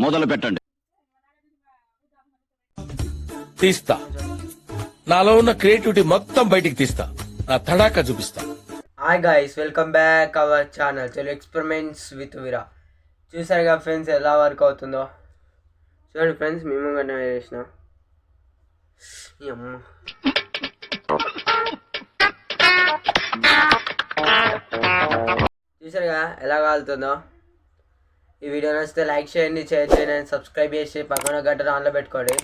మొదలు పెట్టండి. తీస్తా, నాలో ఉన్న క్రియేటివిటీ మొత్తం బయటికి తీస్తా, నా తడాక చూపిస్తా. Hi guys, welcome back our channel Telugu experiments with Veera. చూసారుగా ఫ్రెండ్స్ ఎలా వర్క్ అవుతుందో. చూడండి ఫ్రెండ్స్, మేము కన్నా చేసిన చూసారుగా ఎలా కాలుతుందో. ఈ వీడియో నచ్చితే లైక్ చేయండి, షేర్ చేయండి, సబ్స్క్రైబ్ చేసి పక్కన గంట ఆన్లో పెట్టుకోండి.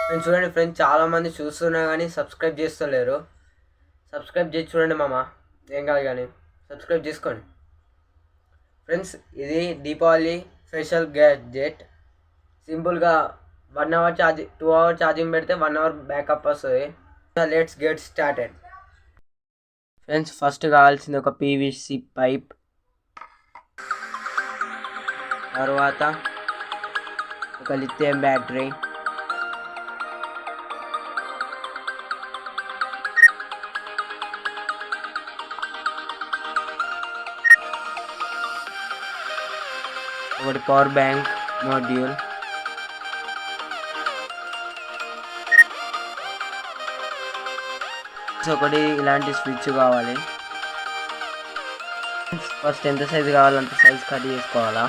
నేను చూడండి ఫ్రెండ్స్, చాలామంది చూస్తున్నా కానీ సబ్స్క్రైబ్ చేస్తలేరు. సబ్స్క్రైబ్ చేసి చూడండి మామ, ఏం కాదు కానీ సబ్స్క్రైబ్ చేసుకోండి ఫ్రెండ్స్. ఇది దీపావళి స్పెషల్ గ్యాడ్జెట్. సింపుల్గా 1 అవర్ ఛార్జింగ్, 2 అవర్ ఛార్జింగ్ పెడితే 1 అవర్ బ్యాకప్ వస్తుంది. Let's get started friends. First కావాల్సింది ఒక పీవీసీ పైప్, తర్వాత ఒక లిథియం బ్యాటరీ, ఒకటి పవర్ బ్యాంక్ మాడ్యూల్, ఒకటి ఇలాంటి స్విచ్ కావాలి. ఫస్ట్ ఎంత సైజు కావాలంత సైజ్ కట్ చేసుకోవాలా.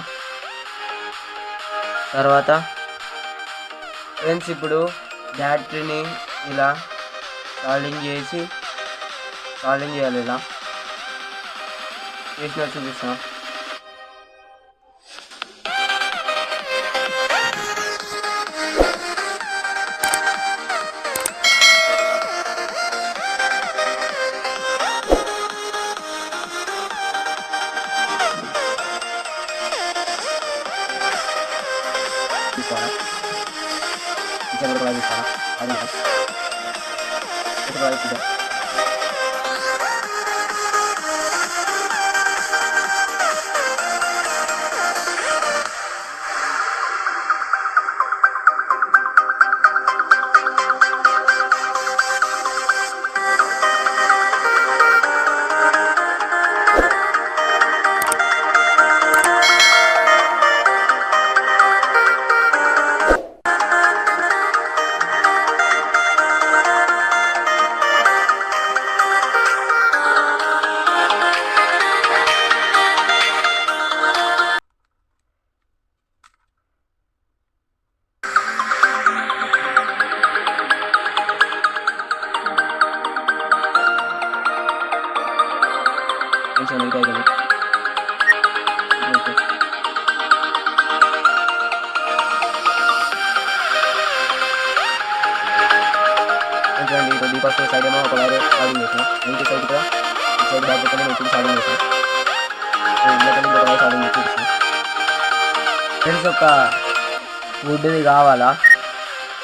తర్వాత ఫ్రెండ్స్ ఇప్పుడు బ్యాటరీని ఇలా సాల్డింగ్ చేయాలి. ఇలా చేసిన చూపిస్తాం. ఫస్ట్ సైడ్ ఏమో ఒక వైర్ సాల్డింగ్ చేసిన, ఇంటి సైడ్ కూడా ఈ సైడ్ బ్యాక్ పక్కన ఇంటికి సాల్డింగ్ చేసిన, ఇంకొక వైర్ సాల్డింగ్ చేసి చూపిస్తాను ఫ్రెండ్స్. ఒక వుడ్ది కావాలా,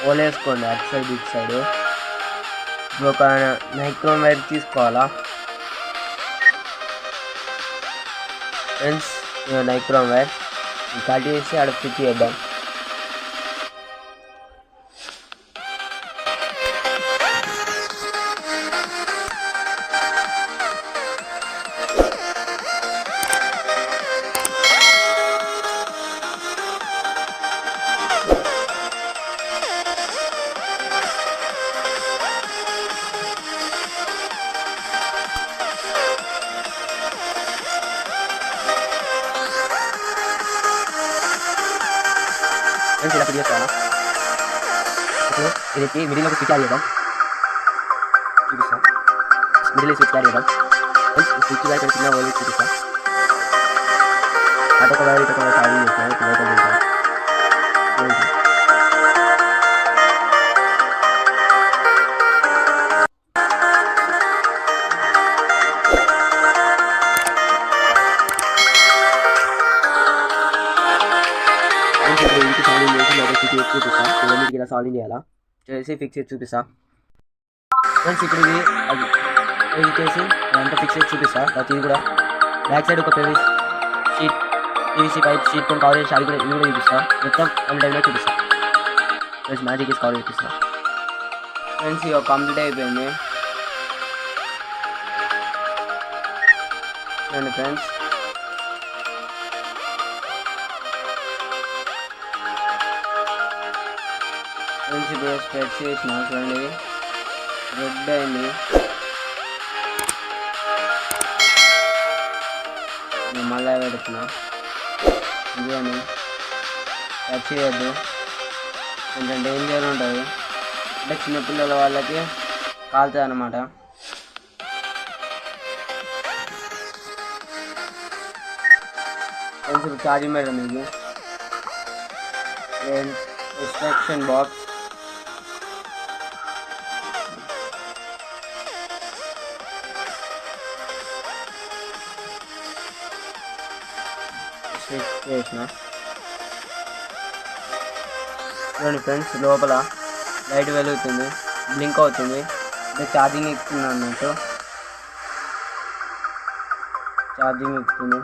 ఓలేసుకోండి అటు సైడ్ ఇటు సైడ్. ఇప్పుడు ఒక మైక్రోన్ వైర్ తీసుకోవాలా ఫ్రెండ్స్. మైక్రోన్ వైర్ కట్ చేసి ఆడ ఫిట్ చేద్దాం. ఇలా ఫిట్ చేసుకోవాలా. ఇప్పుడు ఇది మిడిల్లో స్విచ్ యాడ్ చేద్దాం, చూపిస్తాం. మిడిల్ స్విచ్ యాడ్ చేద్దాం. స్విచ్ వైర్ చిన్న ఓలి చూపిస్తాం. అటొక వైర్ ఇటొక వైర్ సాల్డింగ్ చేస్తాం. ఇప్పుడు వైర్ చూపిస్తాం. చూపిస్తా ఇలా సాల్వింగ్ చేయాలా చేసి ఫిక్స్ చేసి చూపిస్తా ఫ్రెండ్స్. ఇప్పుడు ఇది చేసి అంతా ఫిక్స్ చేసి చూపిస్తా. ఇది కూడా బ్యాక్ సైడ్ ఒక పీవీసీ పైప్ షీట్ తో కవర్ చేసి అది కూడా ఇది కూడా చూపిస్తా. మొత్తం వన్ టైంలో చూపిస్తా ఫ్రెండ్స్. మ్యాజిక్ వేసి కవర్ చూపిస్తా ఫ్రెండ్స్. ఇక కంప్లీట్ అయిపోయింది చూడండి ఫ్రెండ్స్. ఫ్రెండ్స్ ఇప్పుడు స్ప్రెడ్ చేసిన చూడండి రెడ్ అయింది. మళ్ళీ పెడుతున్నా ఇదని టచ్ చేయొద్దు, కొంచెం డేంజర్ ఉంటుంది, అంటే చిన్నపిల్లల వాళ్ళకి కాలుతుంది అన్నమాట. కొంచెం ఛార్జింగ్ పెడదాం. ఇది ఇన్స్ట్రక్షన్ బాక్స్, స్విచ్ చేసిన చూడండి ఫ్రెండ్స్, లోపల లైట్ వెలుగుతుంది, బ్లింక్ అవుతుంది, అంటే ఛార్జింగ్ ఎక్కుతుంది అన్నట్టు. ఛార్జింగ్ ఎక్కుతుంది.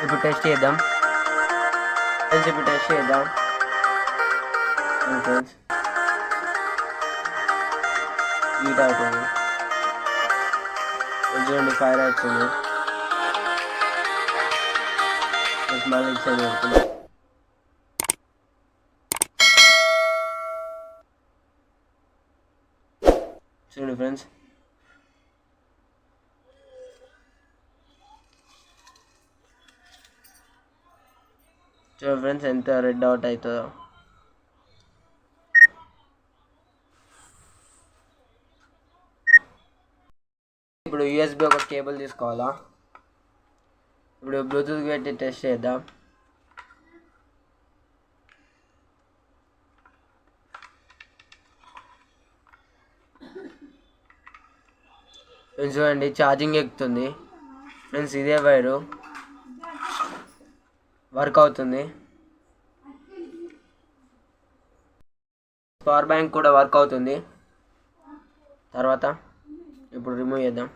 ఇప్పుడు టెస్ట్ చేద్దాం ఫ్రెండ్స్, ఇప్పుడు టెస్ట్ చేద్దాం ఫ్రెండ్స్. హీట్ అవుతుంది, చూడండి ఫైర్ అవుతుంది. మళ్ళీ ఇచ్చేది పెడుతుంది. చూడండి ఫ్రెండ్స్, చూడండి ఫ్రెండ్స్ ఎంత రెడ్ అవుట్ అవుతుందో. ఇప్పుడు యూఎస్బి ఒక కేబుల్ తీసుకోవాలా. ఇప్పుడు బ్లూటూత్ పెట్టి టెస్ట్ చేద్దాం. ఫ్రెండ్స్ చూడండి ఛార్జింగ్ ఎక్కుతుంది ఫ్రెండ్స్. ఇదే వైరు వర్క్ అవుతుంది. పవర్ బ్యాంక్ కూడా వర్క్ అవుతుంది. తర్వాత ఇప్పుడు రిమూవ్ చేద్దాం.